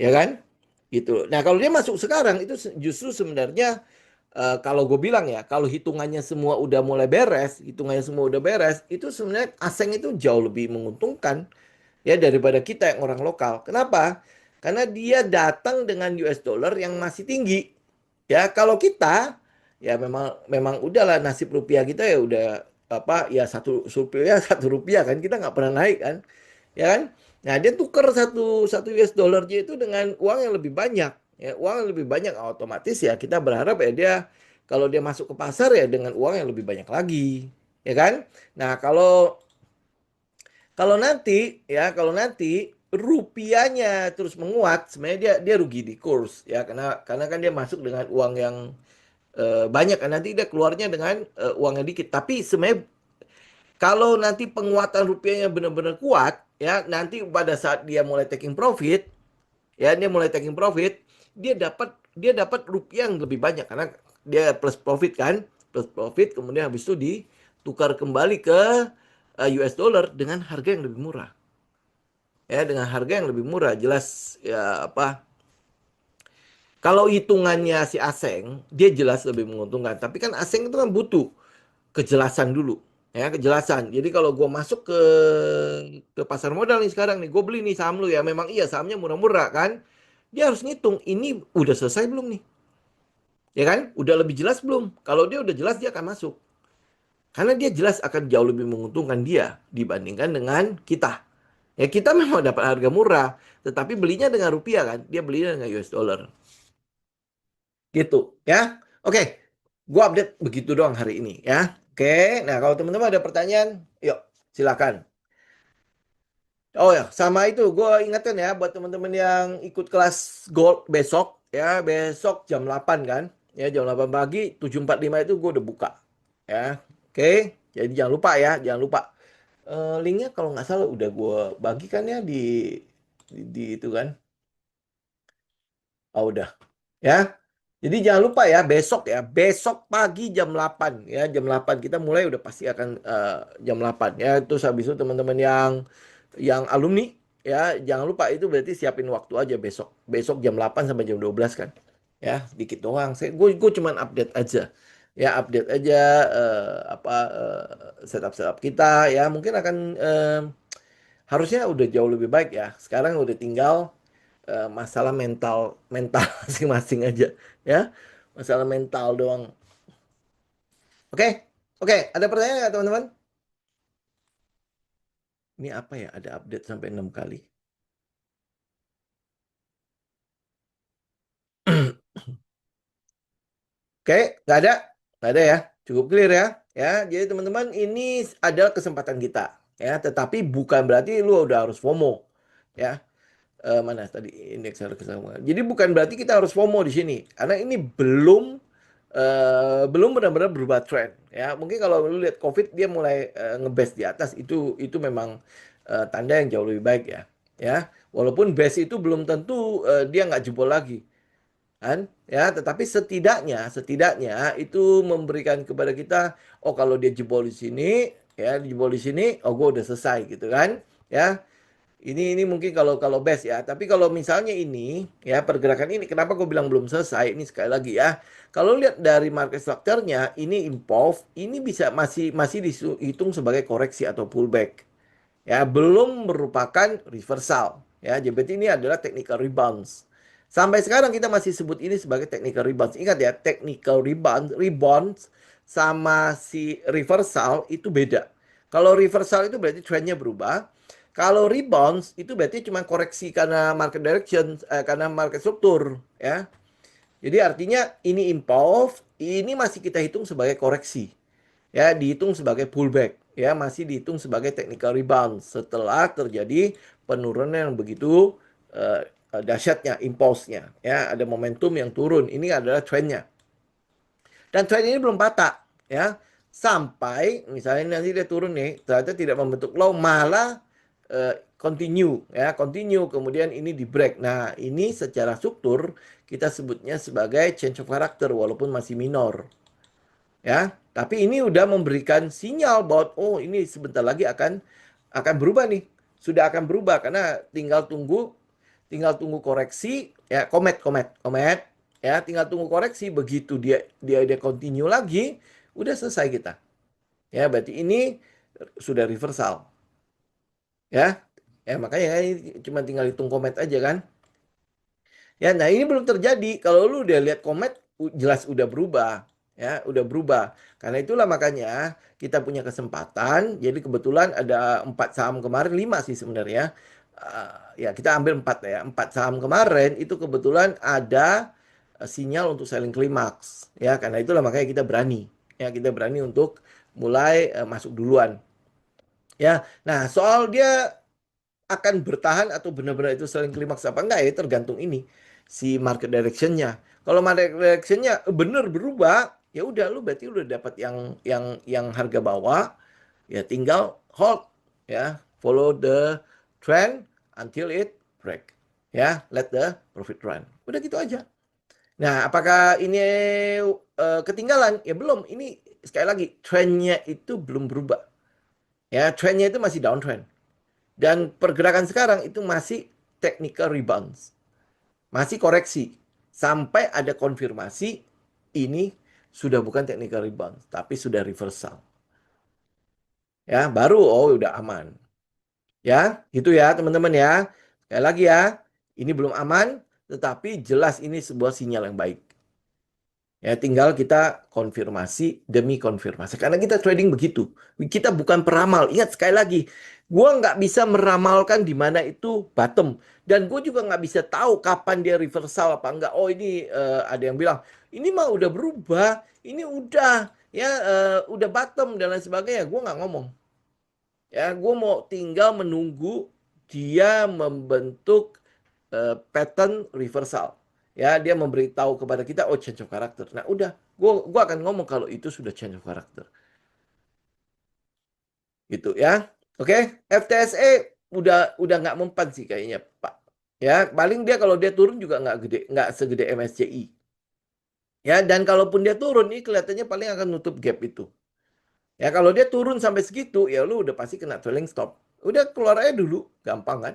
Ya kan? Gitu. Nah, kalau dia masuk sekarang itu justru sebenarnya kalau gue bilang ya, kalau hitungannya semua udah mulai beres, hitungannya semua udah beres, itu sebenarnya asing itu jauh lebih menguntungkan ya daripada kita yang orang lokal. Kenapa? Karena dia datang dengan US dollar yang masih tinggi. Ya, kalau kita ya memang memang udahlah, nasib rupiah kita ya udah apa ya, satu rupiah satu rupiah kan, kita nggak pernah naik kan, ya kan. Nah dia tuker satu satu US dollarnya itu dengan uang yang lebih banyak, ya uang yang lebih banyak, otomatis ya kita berharap ya dia Kalau dia masuk ke pasar ya dengan uang yang lebih banyak lagi, ya kan? Nah, kalau kalau nanti ya, kalau nanti rupiahnya terus menguat, sebenarnya dia dia rugi di kurs ya, karena kan dia masuk dengan uang yang banyak kan, nanti dia keluarnya dengan uang yang dikit. Tapi sebenarnya kalau nanti penguatan rupiahnya benar-benar kuat ya, nanti pada saat dia mulai taking profit, ya dia mulai taking profit, dia dapat rupiah yang lebih banyak karena dia plus profit kan, plus profit, kemudian habis itu ditukar kembali ke US dollar dengan harga yang lebih murah, ya dengan harga yang lebih murah jelas ya apa, kalau hitungannya si Aseng dia jelas lebih menguntungkan, tapi kan Aseng itu kan butuh kejelasan dulu, ya kejelasan. Jadi kalau gue masuk ke pasar modal nih sekarang nih, gue beli nih saham lu ya, memang iya sahamnya murah-murah kan, dia harus ngitung ini udah selesai belum nih, ya kan, udah lebih jelas belum. Kalau dia udah jelas dia akan masuk, karena dia jelas akan jauh lebih menguntungkan dia dibandingkan dengan kita. Ya kita memang dapat harga murah, tetapi belinya dengan rupiah kan, dia belinya dengan US dollar. Gitu ya. Oke, gua update begitu doang hari ini ya. Oke, nah kalau teman-teman ada pertanyaan, yuk silakan. Oh ya, sama itu gue ingatkan ya buat teman-teman yang ikut kelas Gold besok ya, besok jam 8 kan. Ya, jam 8 pagi 7.45 itu gue udah buka. Ya. Oke, jadi jangan lupa ya, jangan lupa. Linknya kalau nggak salah udah gue bagikan ya di itu kan. Oh udah. Ya. Jadi jangan lupa ya, besok pagi jam 8 ya, jam 8 kita mulai udah pasti akan jam 8 ya. Terus habis itu teman-teman yang alumni ya, jangan lupa itu berarti siapin waktu aja besok. Besok jam 8 sampai jam 12 kan. Ya, sedikit doang. Gue cuman update aja. Ya, update aja setup-setup kita ya. Mungkin akan harusnya udah jauh lebih baik ya. Sekarang udah tinggal masalah mental mental masing-masing aja ya, masalah mental doang. Oke, oke, ada pertanyaan nggak teman-teman? Ini apa ya, ada update sampai 6 kali. Oke, nggak ada ya, cukup clear ya. Ya, jadi teman-teman ini adalah kesempatan kita ya, tetapi bukan berarti lu udah harus FOMO ya. Mana tadi indeks harga saham. Jadi bukan berarti kita harus FOMO di sini, karena ini belum benar-benar berubah tren. Ya, mungkin kalau lu lihat COVID dia mulai ngebase di atas, itu memang tanda yang jauh lebih baik ya. Ya, walaupun base itu belum tentu dia nggak jebol lagi kan ya, tetapi setidaknya itu memberikan kepada kita, oh kalau dia jebol di sini ya, jebol di sini, oh gue udah selesai gitu kan ya. Ini mungkin kalau kalau best ya. Tapi kalau misalnya ini ya, pergerakan ini kenapa gue bilang belum selesai? Ini sekali lagi ya. Kalau lihat dari market structure-nya ini improve, ini bisa masih masih dihitung sebagai koreksi atau pullback. Ya, belum merupakan reversal. Ya, JBT ini adalah technical rebounds. Sampai sekarang kita masih sebut ini sebagai technical rebounds. Ingat ya, technical rebounds sama si reversal itu beda. Kalau reversal itu berarti trennya berubah. Kalau rebounds itu berarti cuma koreksi karena market direction, karena market struktur, ya. Jadi artinya ini impulse, ini masih kita hitung sebagai koreksi. Ya, dihitung sebagai pullback, ya, masih dihitung sebagai technical rebound setelah terjadi penurunan yang begitu dahsyatnya, impulse-nya, ya, ada momentum yang turun. Ini adalah trennya. Dan tren ini belum patah, ya. Sampai misalnya nanti dia turun nih, ternyata tidak membentuk low, malah continue, ya, continue, kemudian ini di break. Nah, ini secara struktur kita sebutnya sebagai change of character walaupun masih minor, ya. Tapi ini udah memberikan sinyal bahwa oh ini sebentar lagi akan berubah nih. Sudah akan berubah karena tinggal tunggu koreksi ya, komet ya, tinggal tunggu koreksi, begitu dia continue lagi udah selesai kita, ya berarti ini sudah reversal ya. Ya makanya ini cuma tinggal hitung komet aja kan. Ya, nah ini belum terjadi. Kalau lu udah lihat komet, jelas udah berubah. Ya, udah berubah. Karena itulah makanya kita punya kesempatan. Jadi kebetulan ada 4 saham kemarin, 5 sih sebenarnya. Ya, kita ambil 4 ya. 4 saham kemarin itu kebetulan ada sinyal untuk selling klimaks ya, karena itulah makanya kita berani ya, kita berani untuk mulai masuk duluan ya. Nah, soal dia akan bertahan atau benar-benar itu selling klimaks apa enggak ya, tergantung ini si market directionnya. Kalau market directionnya benar berubah, ya udah lu berarti udah dapat yang harga bawah, ya tinggal hold ya, follow the trend until it break ya, let the profit run. Udah gitu aja. Nah, apakah ini ketinggalan? Ya belum. Ini sekali lagi trennya itu belum berubah. Ya, trennya itu masih downtrend. Dan pergerakan sekarang itu masih technical rebounds. Masih koreksi. Sampai ada konfirmasi ini sudah bukan technical rebound, tapi sudah reversal. Ya, baru udah aman. Ya, gitu ya teman-teman ya. Sekali lagi ya, ini belum aman, tetapi jelas ini sebuah sinyal yang baik. Ya, tinggal kita konfirmasi demi konfirmasi. Karena kita trading begitu. Kita bukan peramal. Ingat sekali lagi, gue nggak bisa meramalkan di mana itu bottom. Dan gue juga nggak bisa tahu kapan dia reversal apa enggak. Oh ini ada yang bilang, ini mah udah berubah. Ini udah ya udah bottom dan lain sebagainya. Gue nggak ngomong. Ya, gue mau tinggal menunggu dia membentuk pattern reversal. Ya, dia memberitahu kepada kita, oh change of character. Nah, udah, gua akan ngomong kalau itu sudah change of character. Gitu ya. Oke, FTSE udah nggak mempan sih kayaknya, Pak. Ya, paling dia kalau dia turun juga nggak gede, nggak segede MSCI. Ya, dan kalaupun dia turun, ini kelihatannya paling akan nutup gap itu. Ya, kalau dia turun sampai segitu, ya lu udah pasti kena trailing stop. Udah keluar aja dulu, gampang kan?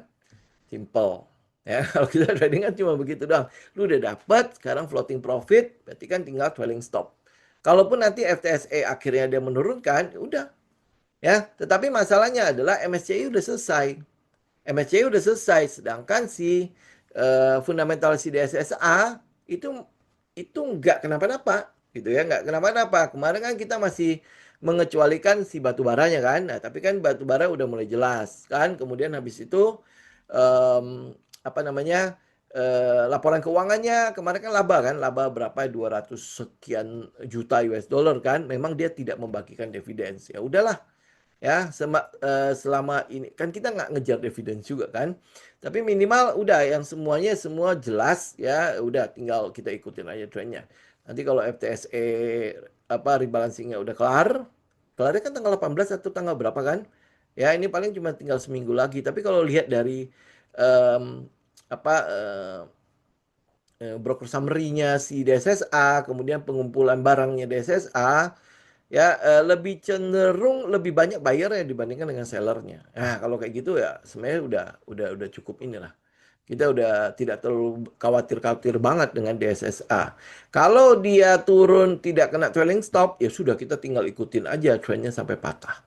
Simple. Ya, kalau kita trading kan cuma begitu doang. Lu udah dapat, sekarang floating profit, berarti kan tinggal trailing stop. Kalaupun nanti FTSE akhirnya dia menurunkan, udah. Ya, tetapi masalahnya adalah MSCI udah selesai. MSCI udah selesai, sedangkan si fundamental si DSSA itu nggak kenapa-napa, gitu ya, nggak kenapa-napa. Kemarin kan kita masih mengecualikan si batu baranya kan, nah tapi kan batu bara udah mulai jelas kan. Kemudian habis itu em, apa namanya laporan keuangannya kemarin kan laba berapa 200 sekian juta US dollar kan, memang dia tidak membagikan dividen. Ya udahlah ya, selama ini kan kita nggak ngejar dividen juga kan, tapi minimal udah yang semuanya semua jelas ya, udah tinggal kita ikutin aja trennya. Nanti kalau FTSE apa rebalancingnya udah kelarnya kan tanggal 18 atau tanggal berapa kan, ya ini paling cuma tinggal seminggu lagi. Tapi kalau lihat dari em, apa broker summary-nya si DSSA, kemudian pengumpulan barangnya DSSA, ya lebih cenderung lebih banyak bayarnya dibandingkan dengan sellernya. Nah, kalau kayak gitu ya sebenarnya udah cukup inilah. Kita udah tidak terlalu khawatir-khawatir banget dengan DSSA. Kalau dia turun tidak kena trailing stop, ya sudah kita tinggal ikutin aja trennya sampai patah.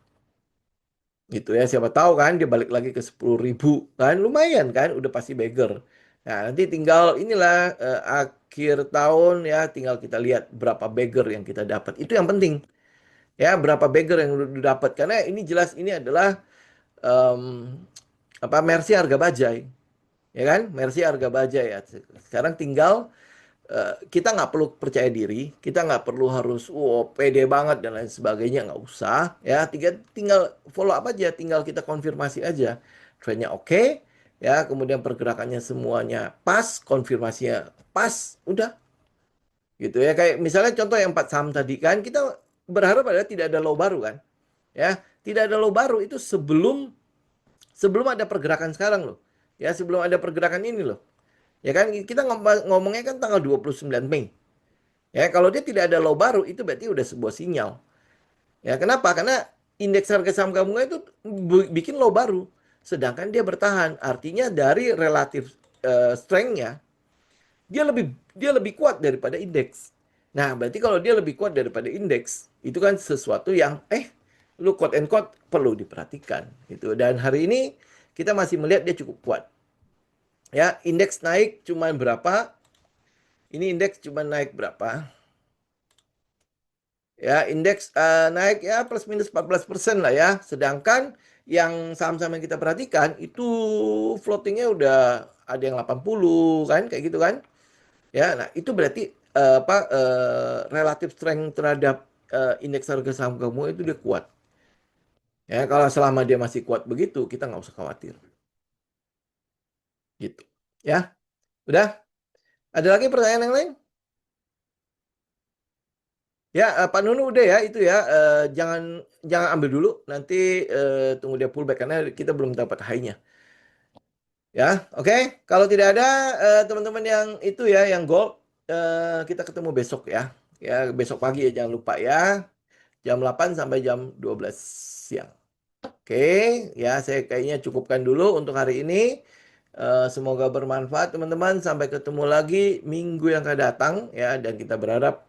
Gitu ya, siapa tahu kan dia balik lagi ke 10.000 kan, lumayan kan, udah pasti beggar. Nah, nanti tinggal inilah akhir tahun ya, tinggal kita lihat berapa beggar yang kita dapat. Itu yang penting. Ya, berapa bagger yang udah dapat, karena ini jelas ini adalah em, apa Mercy harga bajai, ya kan? Mercy harga bajai ya. Sekarang tinggal kita nggak perlu percaya diri, kita nggak perlu harus pede banget dan lain sebagainya, nggak usah ya. Tinggal follow up aja, tinggal kita konfirmasi aja trennya oke, ya, kemudian pergerakannya semuanya pas, konfirmasinya pas, udah gitu ya. Kayak misalnya contoh yang 4 saham tadi kan, kita berharap adalah tidak ada low baru kan, ya, tidak ada low baru itu sebelum sebelum ada pergerakan sekarang loh, ya, sebelum ada pergerakan ini loh, ya kan. Kita ngomongnya kan tanggal 29 Mei, ya. Kalau dia tidak ada low baru itu berarti udah sebuah sinyal, ya. Kenapa? Karena indeks harga saham gabungan itu bikin low baru, sedangkan dia bertahan, artinya dari relatif strength-nya dia lebih kuat daripada indeks. Nah, berarti kalau dia lebih kuat daripada indeks, itu kan sesuatu yang lu quote and quote perlu diperhatikan gitu. Dan hari ini kita masih melihat dia cukup kuat. Ya, indeks naik cuma berapa? Ini indeks cuma naik berapa? Ya, indeks naik ya plus minus 14% lah ya. Sedangkan yang saham-saham yang kita perhatikan itu floatingnya udah ada yang 80 kan, kayak gitu kan. Ya, nah itu berarti relatif strength terhadap indeks harga saham kamu itu dia kuat. Ya, kalau selama dia masih kuat begitu, kita nggak usah khawatir. Gitu. Ya, udah. Ada lagi pertanyaan yang lain? Ya, Pak Nunu udah ya itu ya. Jangan jangan ambil dulu. Nanti tunggu dia pullback karena kita belum dapat high-nya. Ya, oke. Kalau tidak ada teman-teman yang itu ya, yang gold, kita ketemu besok ya. Ya, besok pagi ya jangan lupa ya. Jam 8 sampai jam 12 siang. Oke, ya saya kayaknya cukupkan dulu untuk hari ini. Semoga bermanfaat teman-teman. Sampai ketemu lagi minggu yang akan datang ya dan kita berharap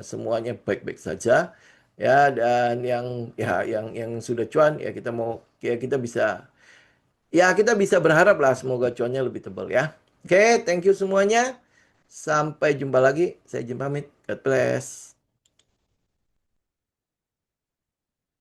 semuanya baik-baik saja. Ya dan yang sudah cuan ya kita mau ya kita bisa berharap lah semoga cuannya lebih tebal ya. Oke, thank you semuanya. Sampai jumpa lagi. Saya Jim pamit. God bless.